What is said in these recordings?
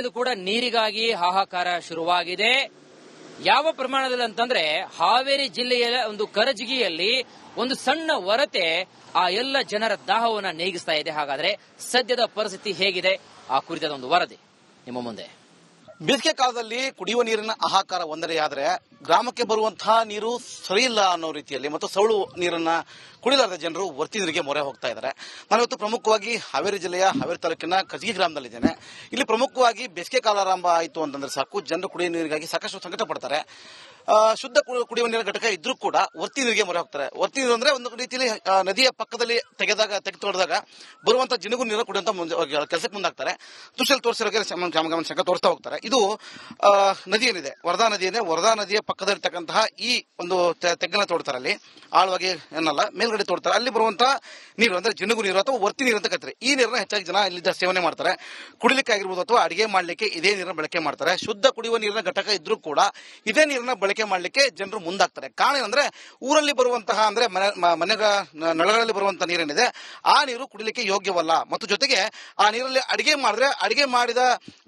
ಜಿಲ್ಲೆಯಲ್ಲೂ ಕೂಡ ನೀರಿಗಾಗಿ ಹಾಹಾಕಾರ ಶುರುವಾಗಿದೆ. ಯಾವ ಪ್ರಮಾಣದಲ್ಲಿ ಅಂತಂದ್ರೆ ಹಾವೇರಿ ಜಿಲ್ಲೆಯ ಒಂದು ಕರಜಗಿಯಲ್ಲಿ ಒಂದು ಸಣ್ಣ ಒರತೆ ಆ ಎಲ್ಲ ಜನರ ದಾಹವನ್ನ ನೀಗಿಸ್ತಾ ಇದೆ. ಹಾಗಾದ್ರೆ ಸದ್ಯದ ಪರಿಸ್ಥಿತಿ ಹೇಗಿದೆ ಆ ಕುರಿತಾದ ಒಂದು ವರದಿ ನಿಮ್ಮ ಮುಂದೆ. ಬೇಸಿಗೆ ಕಾಲದಲ್ಲಿ ಕುಡಿಯುವ ನೀರಿನ ಹಾಹಾಕಾರ ಒಂದೆಡೆಯಾದ್ರೆ ಗ್ರಾಮಕ್ಕೆ ಬರುವಂತಹ ನೀರು ಸರಿ ಇಲ್ಲ ಅನ್ನೋ ರೀತಿಯಲ್ಲಿ ಮತ್ತು ಸೌಳು ನೀರನ್ನ ಕುಡಿಲಾರದ ಜನರು ವರ್ತಿ ನೀರಿಗೆ ಮೊರೆ ಹೋಗ್ತಾ ಇದ್ದಾರೆ. ನಾನಿವತ್ತು ಪ್ರಮುಖವಾಗಿ ಹಾವೇರಿ ಜಿಲ್ಲೆಯ ಹಾವೇರಿ ತಾಲೂಕಿನ ಕಜಗಿ ಗ್ರಾಮದಲ್ಲಿದ್ದೇನೆ. ಇಲ್ಲಿ ಪ್ರಮುಖವಾಗಿ ಬೇಸಿಗೆ ಕಾಲ ಆರಂಭ ಆಯಿತು ಅಂತಂದ್ರೆ ಸಾಕು ಜನರು ಕುಡಿಯುವ ನೀರಿಗಾಗಿ ಸಾಕಷ್ಟು ಸಂಕಟ ಪಡ್ತಾರೆ. ಶುದ್ಧ ಕುಡಿಯುವ ನೀರಿನ ಘಟಕ ಇದ್ರೂ ಕೂಡ ವರ್ತಿ ನೀರಿಗೆ ಮೊರೆ ಹೋಗ್ತಾರೆ. ವರ್ತಿ ನೀರು ಅಂದ್ರೆ ಒಂದು ರೀತಿಯಲ್ಲಿ ನದಿಯ ಪಕ್ಕದಲ್ಲಿ ತೆಗೆದುಕೊಂಡಾಗ ಬರುವಂತಹ ಜಿನುಗು ನೀರು ಕುಡಿಯುವಂತ ಕೆಲಸಕ್ಕೆ ಮುಂದಾಗ್ತಾರೆ. ದೃಶ್ಯದಲ್ಲಿ ತೋರಿಸಿರೋಕೆ ಸಂಕ ತೋರಿಸ್ತಾ ಹೋಗ್ತಾರೆ. ಇದು ನದಿ ಏನಿದೆ ವರದಾ ನದಿ ಏನಿದೆ, ವರದಾ ನದಿಯ ಪಕ್ಕದಲ್ಲಿರ್ತಕ್ಕಂತಹ ಈ ಒಂದು ತೆಗ್ಗನ್ನ ತೋಡ್ತಾರೆ. ಅಲ್ಲಿ ಆಳವಾಗಿ ಏನಲ್ಲ ಮೇಲ್ಗಡೆ ತೋಡ್ತಾರೆ. ಅಲ್ಲಿ ಬರುವಂತಹ ನೀರು ಅಂದ್ರೆ ಜಿನುಗು ನೀರು ಅಥವಾ ವರ್ತಿ ನೀರು ಅಂತ ಕರೀತಾರೆ. ಈ ನೀರನ್ನ ಹೆಚ್ಚಾಗಿ ಜನ ಇಲ್ಲಿದ್ದ ಸೇವನೆ ಮಾಡ್ತಾರೆ. ಕುಡಿಲಿಕ್ಕೆ ಆಗಿರ್ಬೋದು ಅಥವಾ ಅಡಿಗೆ ಮಾಡ್ಲಿಕ್ಕೆ ಇದೇ ನೀರನ್ನ ಬಳಕೆ ಮಾಡ್ತಾರೆ. ಶುದ್ಧ ಕುಡಿಯುವ ನೀರಿನ ಘಟಕ ಇದ್ರೂ ಕೂಡ ಇದೇ ನೀರನ್ನ ಬಳಕೆ ಮಾಡ್ಲಿಕ್ಕೆ ಜನರು ಮುಂದಾಗ್ತಾರೆ. ಕಾರಣ ಅಂದ್ರೆ ಊರಲ್ಲಿ ಬರುವಂತಹ ಅಂದ್ರೆ ಮನೆಗ ನಳಗಳಲ್ಲಿ ಬರುವಂತಹ ನೀರೇನಿದೆ ಆ ನೀರು ಕುಡಿಲಿಕ್ಕೆ ಯೋಗ್ಯವಲ್ಲ. ಮತ್ತು ಜೊತೆಗೆ ಆ ನೀರಲ್ಲಿ ಅಡಿಗೆ ಮಾಡಿದ್ರೆ ಅಡಿಗೆ ಮಾಡಿದ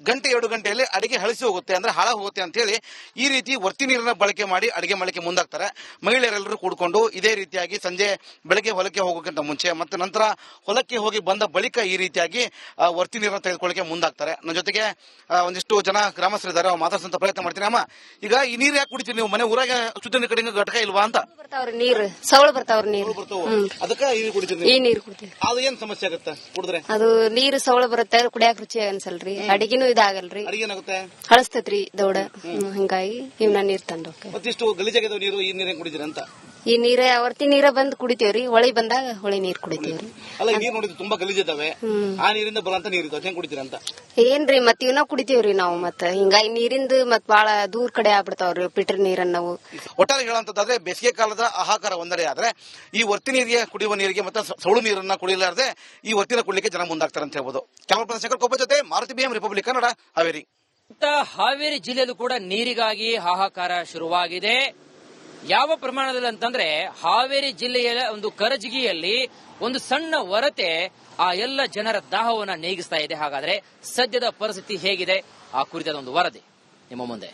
ಗಂಟೆ 2 ಗಂಟೆಯಲ್ಲಿ ಅಡಿಗೆ ಹಳಿಸಿ ಹೋಗುತ್ತೆ ಅಂದ್ರೆ ಹಾಳ ಹೋಗುತ್ತೆ ಅಂತ ಹೇಳಿ ಈ ರೀತಿ ವರ್ತಿ ನೀರನ್ನ ಬಳಕೆ ಮಾಡಿ ಅಡಿಗೆ ಮಾಡಲಿಕ್ಕೆ ಮುಂದಾಗ್ತಾರೆ. ಮಹಿಳೆಯರೆಲ್ಲರೂ ಕೂಡ್ಕೊಂಡು ಇದೇ ರೀತಿಯಾಗಿ ಸಂಜೆ ಬೆಳಗ್ಗೆ ಹೊಲಕ್ಕೆ ಹೋಗೋಕ್ಕಿಂತ ಮುಂಚೆ ಮತ್ತು ನಂತರ ಹೊಲಕ್ಕೆ ಹೋಗಿ ಬಂದ ಬಳಿಕ ಈ ರೀತಿಯಾಗಿ ವರ್ತಿ ನೀರನ್ನ ತೆಗೆದುಕೊಳ್ಳಕ್ಕೆ ಮುಂದಾಗ್ತಾರೆ. ನನ್ನ ಜೊತೆಗೆ ಒಂದಿಷ್ಟು ಜನ ಗ್ರಾಮಸ್ಥರಿದ್ದಾರೆ, ಮಾತಾಡ್ಸಂತ ಪ್ರಯತ್ನ ಮಾಡ್ತೀನಿ. ಅಮ್ಮ, ಈಗ ಈ ನೀರು ಯಾಕೆ ಕುಡಿತೀರಿ ನೀವು? ಮನೆ ಊರಾಗ ಶುದ್ಧ ಕಡೆ ಘಟಕ ಇಲ್ವಾ ಅಂತ? ಬರ್ತಾವ್ರಿ ನೀರು, ಸವಳು ಬರ್ತಾವ್ರಿ ನೀರು, ಅದಕ್ಕೆ ಈ ನೀರು ಕುಡಿತೀರಿ? ಈ ನೀರು ಕುಡಿತೀವಿ. ಅದು ಏನ್ ಸಮಸ್ಯೆ ಆಗುತ್ತೆ ಕುಡಿದ್ರೆ? ಅದು ನೀರು ಸವಳು ಬರುತ್ತೆ, ಕುಡಿಯಾಕ ರುಚಿ ಅನ್ಸಲ್ರಿ, ಅಡಿಗೆನೂ ಇದಾಗಲ್ರಿ, ಅಡಿಗೆ ಏನಾಗುತ್ತೆ ಹಳಸ್ತತ್ರಿ ದೌಡ. ಹಿಂಗಾಗಿ ಇವನ್ನ ನೀರ್ ತಂದು ಮತ್ತಿಷ್ಟು ಗಲೀಜಾಗಿದ್ದಾವ ನೀರು, ಈ ನೀರೇನ್ ಕುಡಿತೀರಿ ಅಂತ? ಈ ನೀರ ವರ್ತಿ ನೀರ ಬಂದ್ ಕುಡಿತೇವ್ರಿ, ಹೊಳಿ ಬಂದಾಗ ಹೊಳಿ ನೀರ್ ಕುಡಿತೇವ್ರಿ. ಅಲ್ಲ, ನೀರ್ ನೋಡಿದ್ರೆ ತುಂಬಾ ಗಲೀಜಿದ್ದಾವೆ, ಆ ನೀರಿಂದ ಬರಂತ ನೀರು ಇದಾವೆ, ಹೆಂಗ್ ಕುಡಿತೀರ ಅಂತ? ಏನ್ರಿ ಮತ್ ಇವನ್ನ ಕುಡಿತೇವ್ರಿ ನಾವು. ಮತ್ತ ಹಿಂಗಾಗಿ ನೀರಿಂದ ಮತ್ ಬಾಳ ದೂರ ಕಡೆ ಆಗ್ಬಿಡ್ತಾವ್ರಿ ಫಿಲ್ಟರ್ ನೀರನ್ನ ನಾವು. ಒಟ್ಟಾರೆ ಹೇಳಂತಂದ್ರೆ ಬೇಸಿಗೆ ಕಾಲದ ಆಹಾಕಾರ ಒಂದೆಡೆ ಆದ್ರೆ ಈ ವರ್ತಿ ನೀರಿಗೆ ಕುಡಿಯುವ ನೀರಿಗೆ ಮತ್ತೆ ಸೌಳು ನೀರನ್ನ ಕುಡಿಯಲಾರದೆ ಈ ವರ್ತಿನ ಕುಡಿಲಿಕ್ಕೆ ಜನ ಮುಂದಾಗ್ತಾರೆ ಅಂತ ಹೇಳ್ಬೋದು. ಕ್ಯಾಮರಾ ಪರ್ಸನ್ ಶೇಖರ್ ಕೊಬ್ಬ ಜೊತೆ ಮಾರುತಿ BM, ರಿಪಬ್ಲಿಕ್ ಕನ್ನಡ, ಹಾವೇರಿ. ಹಾವೇರಿ ಜಿಲ್ಲೆಯಲ್ಲೂ ಕೂಡ ನೀರಿಗಾಗಿ ಹಾಹಾಕಾರ ಶುರುವಾಗಿದೆ. ಯಾವ ಪ್ರಮಾಣದಲ್ಲಿ ಅಂತಂದ್ರೆ ಹಾವೇರಿ ಜಿಲ್ಲೆಯ ಒಂದು ಕರಜಗಿಯಲ್ಲಿ ಒಂದು ಸಣ್ಣ ಒರತೆ ಆ ಎಲ್ಲ ಜನರ ದಾಹವನ್ನ ನೀಗಿಸ್ತಾ ಇದೆ. ಹಾಗಾದ್ರೆ ಸದ್ಯದ ಪರಿಸ್ಥಿತಿ ಹೇಗಿದೆ ಆ ಕುರಿತಾದ ಒಂದು ವರದಿ ನಿಮ್ಮ ಮುಂದೆ.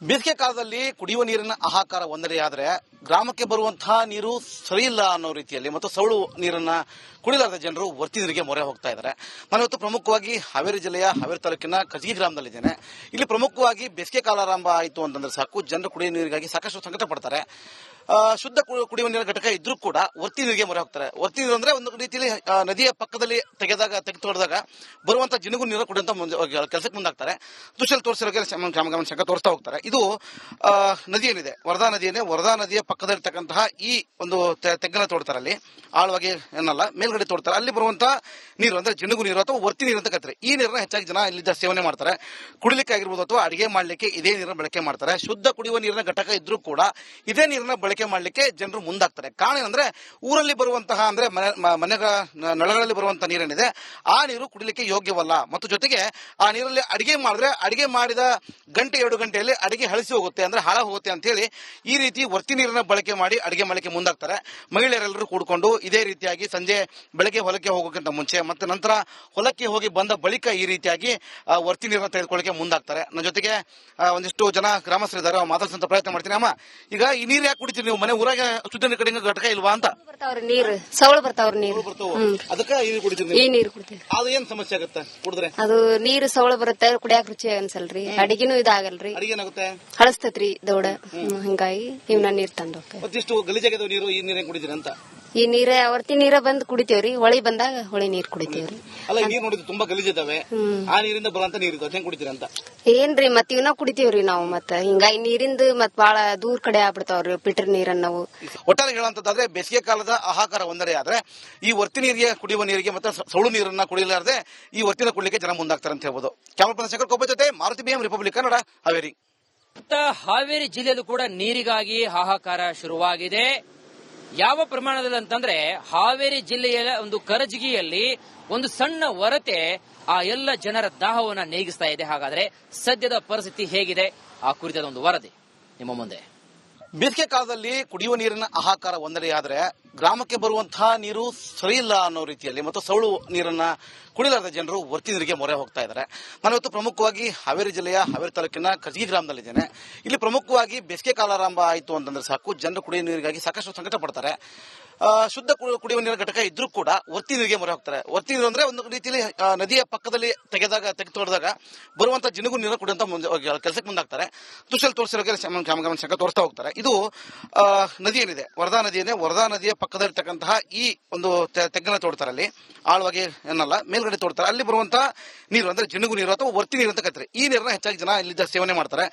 ಬೇಸಿಗೆ ಕಾಲದಲ್ಲಿ ಕುಡಿಯುವ ನೀರಿನ ಹಾಹಾಕಾರ ಒಂದೆಡೆಯಾದ್ರೆ ಗ್ರಾಮಕ್ಕೆ ಬರುವಂತಹ ನೀರು ಸರಿ ಇಲ್ಲ ಅನ್ನೋ ರೀತಿಯಲ್ಲಿ ಮತ್ತು ಸೌಳು ನೀರನ್ನ ಕುಡಿಲಾರದ ಜನರು ವರ್ತಿ ನೀರಿಗೆ ಮೊರೆ ಹೋಗ್ತಾ ಇದ್ದಾರೆ. ನಾನಿವತ್ತು ಪ್ರಮುಖವಾಗಿ ಹಾವೇರಿ ಜಿಲ್ಲೆಯ ಹಾವೇರಿ ತಾಲೂಕಿನ ಕಜಗಿ ಗ್ರಾಮದಲ್ಲಿದ್ದೇನೆ. ಇಲ್ಲಿ ಪ್ರಮುಖವಾಗಿ ಬೇಸಿಗೆ ಕಾಲ ಆರಂಭ ಆಯಿತು ಅಂತಂದ್ರೆ ಸಾಕು ಜನರು ಕುಡಿಯುವ ನೀರಿಗಾಗಿ ಸಾಕಷ್ಟು ಸಂಕಟ ಪಡ್ತಾರೆ. ಶುದ್ಧ ಕುಡಿಯುವ ನೀರಿನ ಘಟಕ ಇದ್ರೂ ಕೂಡ ವರ್ತಿ ನೀರಿಗೆ ಮೊರೆ ಹೋಗ್ತಾರೆ. ವರ್ತಿ ನೀರು ಅಂದ್ರೆ ಒಂದು ರೀತಿಯಲ್ಲಿ ನದಿಯ ಪಕ್ಕದಲ್ಲಿ ತೆಗೆದುಕೊಂಡಾಗ ಬರುವಂತಹ ಜಿನುಗು ನೀರು ಕುಡಿಯುವಂತ ಕೆಲಸಕ್ಕೆ ಮುಂದಾಗ್ತಾರೆ. ದೃಶ್ಯದಲ್ಲಿ ತೋರಿಸಿರೋಕೆ ಸಂಕ ತೋರಿಸ್ತಾ ಹೋಗ್ತಾರೆ. ಇದು ನದಿ ಏನಿದೆ ವರದಾ ನದಿ ಏನಿದೆ, ವರದಾ ನದಿಯ ಪಕ್ಕದಲ್ಲಿರ್ತಕ್ಕಂತಹ ಈ ಒಂದು ತೆಗ್ಗನ್ನ ತೋಡ್ತಾರೆ. ಅಲ್ಲಿ ಆಳವಾಗಿ ಏನಲ್ಲ ಮೇಲ್ಗಡೆ ತೋಡ್ತಾರೆ. ಅಲ್ಲಿ ಬರುವಂತಹ ನೀರು ಅಂದ್ರೆ ಜಿನುಗು ನೀರು ಅಥವಾ ವರ್ತಿ ನೀರು ಅಂತ ಕರೀತಾರೆ. ಈ ನೀರನ್ನ ಹೆಚ್ಚಾಗಿ ಜನ ಇಲ್ಲಿದ್ದ ಸೇವನೆ ಮಾಡ್ತಾರೆ. ಕುಡಿಲಿಕ್ಕೆ ಆಗಿರ್ಬೋದು ಅಥವಾ ಅಡಿಗೆ ಮಾಡ್ಲಿಕ್ಕೆ ಇದೇ ನೀರನ್ನ ಬಳಕೆ ಮಾಡ್ತಾರೆ. ಶುದ್ಧ ಕುಡಿಯುವ ನೀರಿನ ಘಟಕ ಇದ್ರೂ ಕೂಡ ಇದೇ ನೀರನ್ನ ಬಳಕೆ ಮಾಡ್ಲಿಕ್ಕೆ ಜನರು ಮುಂದಾಗ್ತಾರೆ. ಕಾರಣ ಅಂದ್ರೆ ಊರಲ್ಲಿ ಬರುವಂತಹ ಅಂದ್ರೆ ಮನೆಗ ನಳಗಳಲ್ಲಿ ಬರುವಂತಹ ನೀರೇನಿದೆ ಆ ನೀರು ಕುಡಿಲಿಕ್ಕೆ ಯೋಗ್ಯವಲ್ಲ. ಮತ್ತು ಜೊತೆಗೆ ಆ ನೀರಲ್ಲಿ ಅಡಿಗೆ ಮಾಡಿದ್ರೆ ಅಡಿಗೆ ಮಾಡಿದ ಗಂಟೆ 2 ಗಂಟೆಯಲ್ಲಿ ಅಡಿಗೆ ಹಳಿಸಿ ಹೋಗುತ್ತೆ ಅಂದ್ರೆ ಹಾಳ ಹೋಗುತ್ತೆ ಅಂತ ಹೇಳಿ ಈ ರೀತಿ ವರ್ತಿ ನೀರನ್ನ ಬಳಕೆ ಮಾಡಿ ಅಡಿಗೆ ಮಾಡಲಿಕ್ಕೆ ಮುಂದಾಗ್ತಾರೆ. ಮಹಿಳೆಯರೆಲ್ಲರೂ ಕೂಡ್ಕೊಂಡು ಇದೇ ರೀತಿಯಾಗಿ ಸಂಜೆ ಬೆಳಗ್ಗೆ ಹೊಲಕ್ಕೆ ಹೋಗೋಕ್ಕಿಂತ ಮುಂಚೆ ಮತ್ತು ನಂತರ ಹೊಲಕ್ಕೆ ಹೋಗಿ ಬಂದ ಬಳಿಕ ಈ ರೀತಿಯಾಗಿ ವರ್ತಿ ನೀರನ್ನ ತೆಗೆದುಕೊಳ್ಳಕ್ಕೆ ಮುಂದಾಗ್ತಾರೆ. ನನ್ನ ಜೊತೆಗೆ ಒಂದಿಷ್ಟು ಜನ ಗ್ರಾಮಸ್ಥರಿದ್ದಾರೆ, ಮಾತಾಡ್ಸಂತ ಪ್ರಯತ್ನ ಮಾಡ್ತೀನಿ. ಅಮ್ಮ, ಈಗ ಈ ನೀರು ಯಾಕೆ ಕುಡಿತೀರಿ ನೀವು? ಮನೆ ಊರಾಗ ಶುದ್ಧ ಕಡೆ ಘಟಕ ಇಲ್ವಾ ಅಂತ? ಬರ್ತಾವ್ರಿ ನೀರು, ಸವಳು ಬರ್ತಾವ್ರಿ ನೀರು, ಅದಕ್ಕೆ ಈ ನೀರು ಕುಡಿತೀರಿ? ಈ ನೀರು ಕುಡಿತೀವಿ. ಅದು ಏನ್ ಸಮಸ್ಯೆ ಆಗುತ್ತೆ ಕುಡಿದ್ರೆ? ಅದು ನೀರು ಸವಳು ಬರುತ್ತೆ, ಕುಡಿಯಾಕ ರುಚಿ ಅನ್ಸಲ್ರಿ, ಅಡಿಗೆನೂ ಇದಾಗಲ್ರಿ, ಅಡಿಗೆ ಏನಾಗುತ್ತೆ ಹಳಸ್ತತ್ರಿ ದೌಡ. ಹಿಂಗಾಗಿ ಇವನ್ನ ನೀರ್ ತಂದು ಮತ್ತಿಷ್ಟು ಗಲೀಜಾಗಿದ್ದಾವ ನೀರು, ಈ ನೀರೇನ್ ಕುಡಿತೀರಿ ಅಂತ? ಈ ನೀರ ವರ್ತಿ ನೀರ ಬಂದ್ ಕುಡಿತೇವ್ರಿ, ಹೊಳಿ ಬಂದಾಗ ಹೊಳಿ ನೀರ್ ಕುಡಿತೇವ್ರಿ. ಅಲ್ಲ, ನೀರ್ ನೋಡಿದ್ರೆ ತುಂಬಾ ಗಲೀಜಿದ್ದಾವೆ, ಆ ನೀರಿಂದ ಬರಂತ ನೀರು ಇದಾವೆ, ಹೆಂಗ್ ಕುಡಿತೀರಿ ಅಂತ? ಏನ್ರಿ ಮತ್ ಇವನ್ನ ಕುಡಿತೇವ್ರಿ ನಾವು. ಮತ್ತ ಹಿಂಗಾಗಿ ನೀರಿಂದ ಮತ್ ಬಾಳ ದೂರ ಕಡೆ ಆಗ್ಬಿಡ್ತಾವ್ರಿ ಫಿಲ್ಟರ್ ನೀರನ್ನ ನಾವು. ಒಟ್ಟಾರೆ ಹೇಳಂತಂದ್ರೆ ಬೇಸಿಗೆ ಕಾಲದ ಆಹಾಕಾರ ಒಂದೆಡೆ ಆದ್ರೆ ಈ ವರ್ತಿ ನೀರಿಗೆ ಕುಡಿಯುವ ನೀರಿಗೆ ಮತ್ತೆ ಸೌಳು ನೀರನ್ನ ಕುಡಿಯಲಾರದೆ ಈ ವರ್ತಿನ ಕುಡಿಲಿಕ್ಕೆ ಜನ ಮುಂದಾಗ್ತಾರೆ ಅಂತ ಹೇಳ್ಬೋದು. ಕ್ಯಾಮರಾ ಪರ್ಸನ್ ಶೇಖರ್ ಕೊಬ್ಬ ಜೊತೆ ಮಾರುತಿ BM, ರಿಪಬ್ಲಿಕ್ ಕನ್ನಡ, ಹಾವೇರಿ. ಹಾವೇರಿ ಜಿಲ್ಲೆಯಲ್ಲೂ ಕೂಡ ನೀರಿಗಾಗಿ ಹಾಹಾಕಾರ ಶುರುವಾಗಿದೆ. ಯಾವ ಪ್ರಮಾಣದಲ್ಲಿ ಅಂತಂದ್ರೆ ಹಾವೇರಿ ಜಿಲ್ಲೆಯ ಒಂದು ಕರಜಗಿಯಲ್ಲಿ ಒಂದು ಸಣ್ಣ ಒರತೆ ಆ ಎಲ್ಲ ಜನರ ದಾಹವನ್ನ ನೀಗಿಸ್ತಾ ಇದೆ. ಹಾಗಾದ್ರೆ ಸದ್ಯದ ಪರಿಸ್ಥಿತಿ ಹೇಗಿದೆ ಆ ಕುರಿತಾದ ಒಂದು ವರದಿ ನಿಮ್ಮ ಮುಂದೆ. ಬೇಸಿಗೆ ಕಾಲದಲ್ಲಿ ಕುಡಿಯುವ ನೀರಿನ ಹಾಹಾಕಾರ ಒಂದೆಡೆಯಾದ್ರೆ ಗ್ರಾಮಕ್ಕೆ ಬರುವಂತಹ ನೀರು ಸರಿ ಇಲ್ಲ ಅನ್ನೋ ರೀತಿಯಲ್ಲಿ ಮತ್ತು ಸೌಳು ನೀರನ್ನ ಕುಡಿಲಾರದ ಜನರು ವರ್ತಿ ನೀರಿಗೆ ಮೊರೆ ಹೋಗ್ತಾ ಇದ್ದಾರೆ. ನಾನಿವತ್ತು ಪ್ರಮುಖವಾಗಿ ಹಾವೇರಿ ಜಿಲ್ಲೆಯ ಹಾವೇರಿ ತಾಲೂಕಿನ ಕರ್ಜಗಿ ಗ್ರಾಮದಲ್ಲಿದ್ದೇನೆ. ಇಲ್ಲಿ ಪ್ರಮುಖವಾಗಿ ಬೇಸಿಗೆ ಕಾಲ ಆರಂಭ ಆಯಿತು ಅಂತಂದ್ರೆ ಸಾಕು, ಜನರು ಕುಡಿಯುವ ನೀರಿಗಾಗಿ ಸಾಕಷ್ಟು ಸಂಕಟ ಪಡ್ತಾರೆ. ಶುದ್ಧ ಕುಡಿಯುವ ನೀರಿನ ಘಟಕ ಇದ್ರೂ ಕೂಡ ವರ್ತಿ ನೀರಿಗೆ ಮೊರೆ ಹೋಗ್ತಾರೆ. ವರ್ತಿ ನೀರು ಅಂದ್ರೆ ಒಂದು ರೀತಿಯಲ್ಲಿ ನದಿಯ ಪಕ್ಕದಲ್ಲಿ ತೆಗೆದು ಬರುವಂತಹ ಜಿನುಗು ನೀರು ಕುಡಿಯುವಂತ ಕೆಲಸಕ್ಕೆ ಮುಂದಾಗ್ತಾರೆ. ದೃಶ್ಯದಲ್ಲಿ ತೋರಿಸಿರೋಕೆ ಸಂಕ ತೋರಿಸ್ತಾ ಹೋಗ್ತಾರೆ. ಇದು ನದಿ ಏನಿದೆ, ವರದಾ ನದಿ ಏನಿದೆ, ವರದಾ ನದಿಯ ಪಕ್ಕದಲ್ಲಿರ್ತಕ್ಕಂತಹ ಈ ಒಂದು ತೆಗ್ಗನ್ನ ತೋಡ್ತಾರೆ. ಅಲ್ಲಿ ಆಳವಾಗಿ ಏನಲ್ಲ, ಮೇಲ್ಗಡೆ ತೋಡ್ತಾರೆ. ಅಲ್ಲಿ ಬರುವಂತಹ ನೀರು ಅಂದ್ರೆ ಜಿನುಗು ನೀರು ಅಥವಾ ವರ್ತಿ ನೀರು ಅಂತ ಕರೀತಾರೆ. ಈ ನೀರನ್ನ ಹೆಚ್ಚಾಗಿ ಜನ ಇಲ್ಲಿದ್ದ ಸೇವನೆ ಮಾಡ್ತಾರೆ.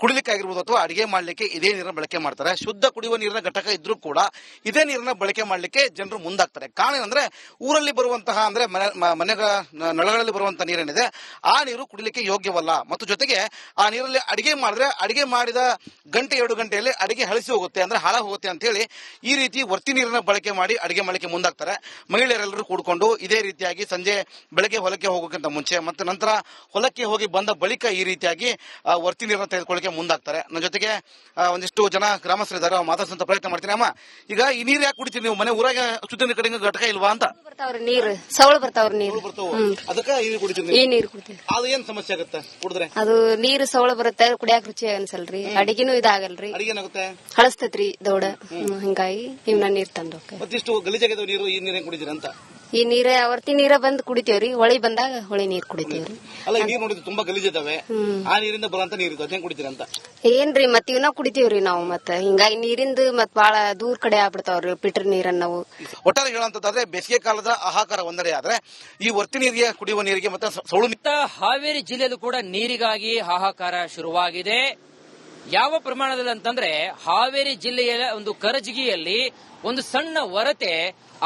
ಕುಡಿಲಿಕ್ಕೆ ಆಗಿರ್ಬೋದು ಅಥವಾ ಅಡಿಗೆ ಮಾಡ್ಲಿಕ್ಕೆ ಇದೇ ನೀರನ್ನ ಬಳಕೆ ಮಾಡ್ತಾರೆ. ಶುದ್ಧ ಕುಡಿಯುವ ನೀರಿನ ಘಟಕ ಇದ್ರೂ ಕೂಡ ಇದೇ ನೀರನ್ನ ಬಳಕೆ ಮಾಡ್ಲಿಕ್ಕೆ ಜನರು ಮುಂದಾಗ್ತಾರೆ. ಕಾರಣ ಏನಂದ್ರೆ ಊರಲ್ಲಿ ಬರುವಂತಹ ಅಂದ್ರೆ ಮನೆಗಳ ನಳಗಳಲ್ಲಿ ಬರುವಂತಹ ನೀರೇನಿದೆ ಆ ನೀರು ಕುಡಿಲಿಕ್ಕೆ ಯೋಗ್ಯವಲ್ಲ. ಮತ್ತು ಜೊತೆಗೆ ಆ ನೀರಲ್ಲಿ ಅಡಿಗೆ ಮಾಡಿದ್ರೆ ಅಡಿಗೆ ಮಾಡಿದ ಗಂಟೆ 2 ಗಂಟೆಯಲ್ಲಿ ಅಡಿಗೆ ಹಳಿಸಿ ಹೋಗುತ್ತೆ, ಅಂದ್ರೆ ಹಾಳ ಹೋಗುತ್ತೆ ಅಂತ ಹೇಳಿ ಈ ರೀತಿ ವರ್ತಿ ನೀರನ್ನ ಬಳಕೆ ಮಾಡಿ ಅಡಿಗೆ ಮಾಡಲಿಕ್ಕೆ ಮುಂದಾಗ್ತಾರೆ. ಮಹಿಳೆಯರೆಲ್ಲರೂ ಕೂಡ್ಕೊಂಡು ಇದೇ ರೀತಿಯಾಗಿ ಸಂಜೆ ಬೆಳಗ್ಗೆ ಹೊಲಕ್ಕೆ ಹೋಗೋಕ್ಕಿಂತ ಮುಂಚೆ ಮತ್ತು ನಂತರ ಹೊಲಕ್ಕೆ ಹೋಗಿ ಬಂದ ಬಳಿಕ ಈ ರೀತಿಯಾಗಿ ವರ್ತಿ ನೀರನ್ನ ತೆಗೆದುಕೊಳ್ಳಕ್ಕೆ ಮುಂದಾಗ್ತಾರೆ. ನನ್ನ ಜೊತೆಗೆ ಒಂದಿಷ್ಟು ಜನ ಗ್ರಾಮಸ್ಥರಿದ್ದಾರೆ, ಮಾತಾಡ್ಸಂತ ಪ್ರಯತ್ನ ಮಾಡ್ತೀನಿ. ಅಮ್ಮ, ಈಗ ಈ ನೀರು ಯಾಕೆ ಕುಡಿತೀರಿ ನೀವು? ಮನೆ ಊರಾಗ ಶುದ್ಧ ನೀರು ಕಡೆಗೆ ಘಟಕ ಇಲ್ವಾ ಅಂತ? ಬರ್ತಾವ್ರಿ ನೀರು, ಸೌಳು ಬರ್ತಾವ್ರಿ ನೀರು. ಅದಕ್ಕೆ ಈ ನೀರು ಕುಡಿತೀರಿ? ಈ ನೀರು ಕುಡಿತೀವಿ. ಅದು ಏನ್ ಸಮಸ್ಯೆ ಆಗುತ್ತೆ ಕುಡಿದ್ರೆ? ಅದು ನೀರು ಸೌಳು ಬರುತ್ತೆ, ಕುಡಿಯಾಕ ರುಚಿ ಅನ್ಸಲ್ರಿ, ಅಡಿಗೆನೂ ಇದಾಗಲ್ರಿ, ಅಡಿಗೆ ಏನಾಗುತ್ತೆ, ಹಳಸ್ತೈತ್ರಿ ದೌಡ. ಹಿಂಗಾಗಿ ಇವನ್ನ ನೀರ್ ತಂದು ಮತ್ತಿಷ್ಟು ಗಲೀಜಾಗಿದ್ದಾವ ನೀರು, ಈ ನೀರೇ ಕುಡಿತೀರಿ ಅಂತ? ಈ ನೀರ ಅವರ್ತಿ ನೀರ ಬಂದ್ ಕುಡಿತೇವ್ರಿ, ಹೊಳಿ ಬಂದಾಗ ಹೊಳಿ ನೀರ್ ಕುಡಿತೇವ್ರಿ. ಅಲ್ಲ, ಈ ನೀರು ನೋಡಿದ್ರೆ ತುಂಬಾ ಗಲೀಜಿದಾವೆ, ಆ ನೀರಿಂದ ಬರುವಂತ ನೀರು ಇದು, ಅದೇನ್ ಕುಡಿತೀರಿ ಅಂತ? ಏನ್ರಿ ಮತ್ ಇವನ್ನ ಕುಡಿತೇವ್ರಿ ನಾವು. ಮತ್ತ ಹಿಂಗಾಗಿ ನೀರಿಂದ ಮತ್ ಬಾಳ ದೂರ ಕಡೆ ಆಗ್ಬಿಡ್ತಾವ್ರಿ ಫಿಲ್ಟರ್ ನೀರನ್ನ ನಾವು. ಒಟ್ಟಾರೆ ಹೇಳುವಂತಂದ್ರೆ ಬೇಸಿಗೆ ಕಾಲದ ಆಹಾಕಾರ ಒಂದೆಡೆ ಆದ್ರೆ ಈ ವರ್ತಿ ನೀರಿಗೆ, ಕುಡಿಯುವ ನೀರಿಗೆ ಮತ್ತೆ ಸೌಳು ಹಾವೇರಿ ಜಿಲ್ಲೆಯಲ್ಲೂ ಕೂಡ ನೀರಿಗಾಗಿ ಹಾಹಾಕಾರ ಶುರುವಾಗಿದೆ. ಯಾವ ಪ್ರಮಾಣದಲ್ಲಿ ಅಂತಂದ್ರೆ ಹಾವೇರಿ ಜಿಲ್ಲೆಯ ಒಂದು ಕರಜಗಿಯಲ್ಲಿ ಒಂದು ಸಣ್ಣ ಒರತೆ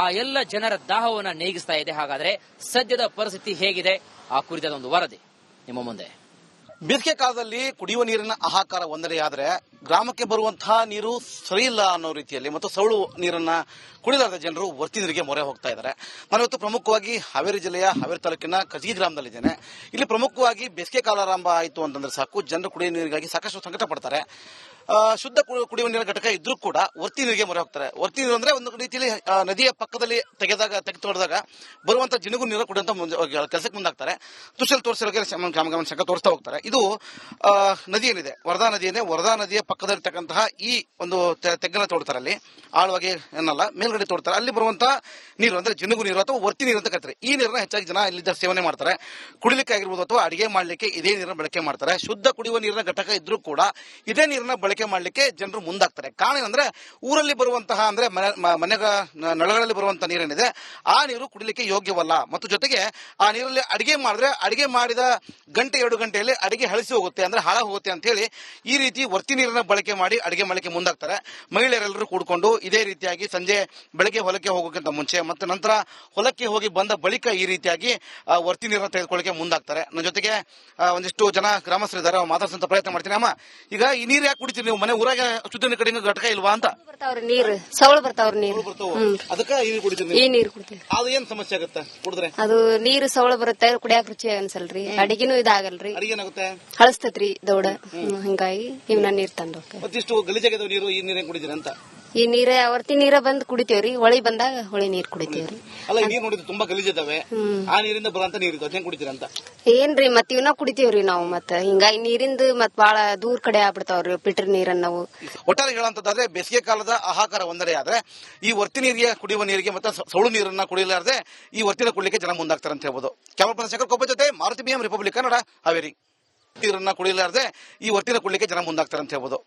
ಆ ಎಲ್ಲ ಜನರ ದಾಹವನ್ನ ನೀಗಿಸ್ತಾ ಇದೆ. ಹಾಗಾದ್ರೆ ಸದ್ಯದ ಪರಿಸ್ಥಿತಿ ಹೇಗಿದೆ ಆ ಕುರಿತಾದ ಒಂದು ವರದಿ ನಿಮ್ಮ ಮುಂದೆ. ಬೇಸಿಗೆ ಕಾಲದಲ್ಲಿ ಕುಡಿಯುವ ನೀರಿನ ಆಹಾಕಾರ ಒಂದೆಡೆ ಆದ್ರೆ ಗ್ರಾಮಕ್ಕೆ ಬರುವಂತಹ ನೀರು ಸರಿ ಇಲ್ಲ ಅನ್ನೋ ರೀತಿಯಲ್ಲಿ ಮತ್ತು ಸೌಳು ನೀರನ್ನ ಕುಡಿಲಾರದ ಜನರು ವರ್ತಿ ನೀರಿಗೆ ಮೊರೆ ಹೋಗ್ತಾ ಇದ್ದಾರೆ. ನಾನಿವತ್ತು ಪ್ರಮುಖವಾಗಿ ಹಾವೇರಿ ಜಿಲ್ಲೆಯ ಹಾವೇರಿ ತಾಲೂಕಿನ ಕರ್ಜಗಿ ಗ್ರಾಮದಲ್ಲಿದ್ದೇನೆ. ಇಲ್ಲಿ ಪ್ರಮುಖವಾಗಿ ಬೇಸಿಗೆ ಕಾಲ ಆರಂಭ ಆಯಿತು ಅಂತಂದ್ರೆ ಸಾಕು, ಜನರು ಕುಡಿಯುವ ನೀರಿಗಾಗಿ ಸಾಕಷ್ಟು ಸಂಕಟ ಪಡ್ತಾರೆ. ಶುದ್ಧ ಕುಡಿಯುವ ನೀರಿನ ಘಟಕ ಇದ್ರೂ ಕೂಡ ವರ್ತಿ ನೀರಿಗೆ ಮೊರೆ ಹೋಗ್ತಾರೆ. ವರ್ತಿ ನೀರು ಅಂದ್ರೆ ಒಂದು ರೀತಿಯಲ್ಲಿ ನದಿಯ ಪಕ್ಕದಲ್ಲಿ ತೆಗೆದು ಬರುವಂತಹ ಜಿನುಗು ನೀರು ಕುಡಿಯುವಂತ ಕೆಲಸಕ್ಕೆ ಮುಂದಾಗ್ತಾರೆ. ದೃಶ್ಯದಲ್ಲಿ ತೋರಿಸಿರೋಕೆ ಸಂಕ ತೋರಿಸ್ತಾ ಹೋಗ್ತಾರೆ. ಇದು ನದಿ ಏನಿದೆ, ವರದಾ ನದಿ ಏನಿದೆ, ವರದಾ ನದಿಯ ಪಕ್ಕದಲ್ಲಿರ್ತಕ್ಕಂತಹ ಈ ಒಂದು ತೆಗ್ಗನ್ನ ತೋಡ್ತಾರೆ. ಅಲ್ಲಿ ಆಳವಾಗಿ ಏನಲ್ಲ, ಮೇಲ್ಗಡೆ ತೋಡ್ತಾರೆ. ಅಲ್ಲಿ ಬರುವಂತಹ ನೀರು ಅಂದ್ರೆ ಜಿನುಗು ನೀರು ಅಥವಾ ವರ್ತಿ ನೀರು ಅಂತ ಕರೀತಾರೆ. ಈ ನೀರನ್ನ ಹೆಚ್ಚಾಗಿ ಜನ ಇಲ್ಲಿದ್ದ ಸೇವನೆ ಮಾಡ್ತಾರೆ. ಕುಡಿಲಿಕ್ಕೆ ಆಗಿರ್ಬೋದು ಅಥವಾ ಅಡಿಗೆ ಮಾಡ್ಲಿಕ್ಕೆ ಇದೇ ನೀರನ್ನ ಬಳಕೆ ಮಾಡ್ತಾರೆ. ಶುದ್ಧ ಕುಡಿಯುವ ನೀರಿನ ಘಟಕ ಇದ್ರೂ ಕೂಡ ಇದೇ ನೀರನ್ನ ಬಳಕೆ ಮಾಡ್ಲಿಕ್ಕೆ ಜನರು ಮುಂದಾಗ್ತಾರೆ. ಕಾರಣ ಏನಂದ್ರೆ ಊರಲ್ಲಿ ಬರುವಂತಹ ಅಂದ್ರೆ ಮನೆಗಳ ನಳಗಳಲ್ಲಿ ಬರುವಂತಹ ನೀರೇನಿದೆ ಆ ನೀರು ಕುಡಿಲಿಕ್ಕೆ ಯೋಗ್ಯವಲ್ಲ. ಮತ್ತು ಜೊತೆಗೆ ಆ ನೀರಲ್ಲಿ ಅಡಿಗೆ ಮಾಡಿದ್ರೆ ಅಡಿಗೆ ಮಾಡಿದ ಗಂಟೆ 2 ಗಂಟೆಯಲ್ಲಿ ಅಡಿಗೆ ಹಳಿಸಿ ಹೋಗುತ್ತೆ, ಅಂದ್ರೆ ಹಾಳ ಹೋಗುತ್ತೆ ಅಂತ ಹೇಳಿ ಈ ರೀತಿ ವರ್ತಿ ನೀರನ್ನ ಬಳಕೆ ಮಾಡಿ ಅಡಿಗೆ ಮಾಡಲಿಕ್ಕೆ ಮುಂದಾಗ್ತಾರೆ. ಮಹಿಳೆಯರೆಲ್ಲರೂ ಕೂಡ್ಕೊಂಡು ಇದೇ ರೀತಿಯಾಗಿ ಸಂಜೆ ಬೆಳಗ್ಗೆ ಹೊಲಕ್ಕೆ ಹೋಗೋಕ್ಕಿಂತ ಮುಂಚೆ ಮತ್ತು ನಂತರ ಹೊಲಕ್ಕೆ ಹೋಗಿ ಬಂದ ಬಳಿಕ ಈ ರೀತಿಯಾಗಿ ವರ್ತಿ ನೀರನ್ನ ತೆಗೆದುಕೊಳ್ಳಕ್ಕೆ ಮುಂದಾಗ್ತಾರೆ. ನನ್ನ ಜೊತೆಗೆ ಒಂದಿಷ್ಟು ಜನ ಗ್ರಾಮಸ್ಥರಿದ್ದಾರೆ, ಮಾತಾಡ್ಸಂತ ಪ್ರಯತ್ನ ಮಾಡ್ತೀನಿ. ಅಮ್ಮ, ಈಗ ಈ ನೀರು ಯಾಕೆ ಕುಡಿತೀರಿ ನೀವು? ಮನೆ ಊರಾಗ ಶುದ್ಧ ನೀರು ಕಡೆಗೆ ಘಟಕ ಇಲ್ವಾ ಅಂತ? ಬರ್ತಾವ್ರಿ ನೀರು, ಸೌಳು ಬರ್ತಾವ್ರಿ ನೀರು. ಅದಕ್ಕೆ ಈ ನೀರು ಕುಡಿತೀರಿ? ಈ ನೀರು ಕುಡಿತೀವಿ. ಅದು ಏನ್ ಸಮಸ್ಯೆ ಆಗುತ್ತೆ ಕುಡಿದ್ರೆ? ಅದು ನೀರು ಸೌಳು ಬರುತ್ತೆ, ಕುಡಿಯಾಕ ರುಚಿ ಅನ್ಸಲ್ರಿ, ಅಡಿಗೆನೂ ಇದಾಗಲ್ರಿ, ಅಡಿಗೆ ಏನಾಗುತ್ತೆ, ಹಳಸ್ತೈತ್ರಿ ದೌಡ. ಹಿಂಗಾಗಿ ಇವನ್ನ ನೀರ್ ತಂದು ಮತ್ತಿಷ್ಟು ಗಲೀಜಾಗಿದ್ದಾವ ನೀರು, ಈ ನೀರೇ ಕುಡಿತೀರಿ ಅಂತ? ಈ ನೀರ ಅವರ್ತಿ ನೀರ ಬಂದ್ ಕುಡಿತೇವ್ರಿ, ಹೊಳಿ ಬಂದಾಗ ಹೊಳಿ ನೀರ್ ಕುಡಿತೇವ್ರಿ. ಅಲ್ಲ, ಈ ನೀರು ನೋಡಿದ್ರೆ ತುಂಬಾ ಗಲೀಜಿದಾವೆ, ಆ ನೀರಿಂದ ಬರುವಂತ ನೀರು ಇದು, ಅದೇನ್ ಕುಡಿತೀರಿ ಅಂತ? ಏನ್ರಿ ಮತ್ ಇವನ್ನ ಕುಡಿತೇವ್ರಿ ನಾವು. ಮತ್ತ ಹಿಂಗಾಗಿ ನೀರಿಂದ ಮತ್ ಬಾಳ ದೂರ ಕಡೆ ಆಗ್ಬಿಡ್ತಾವ್ರಿ ಫಿಲ್ಟರ್ ನೀರನ್ನ ನಾವು. ಒಟ್ಟಾರೆ ಹೇಳುವಂತಂದ್ರೆ ಬೇಸಿಗೆ ಕಾಲದ ಆಹಾಕಾರ ಒಂದೆಡೆ ಆದ್ರೆ ಈ ವರ್ತಿ ನೀರಿಗೆ, ಕುಡಿಯುವ ನೀರಿಗೆ ಮತ್ತೆ ಸೌಳು ನೀರನ್ನ ಕುಡಿಯಲಾರದೆ ಈ ವರ್ತಿನ ಕುಡಿಲಿಕ್ಕೆ ಜನ ಮುಂದಾಗ್ತಾರೆ ಅಂತ ಹೇಳ್ಬೋದು. ಕ್ಯಾಮರಾ ಪರ್ಸನ್ ಶೇಖರ್ ಕೊಬ್ಬ ಜೊತೆ ಮಾರುತಿ BM ರಿಪಬ್ಲಿಕ್ ಕನ್ನಡ, ಹಾವೇರಿ. ನೀರನ್ನ ಕುಡಿಯಲಾರದೆ ಈ ವರ್ತಿನ ಕುಡಿಲಿಕ್ಕೆ ಜನ ಮುಂದಾಗ್ತಾರೆ ಅಂತ ಹೇಳ್ಬೋದು.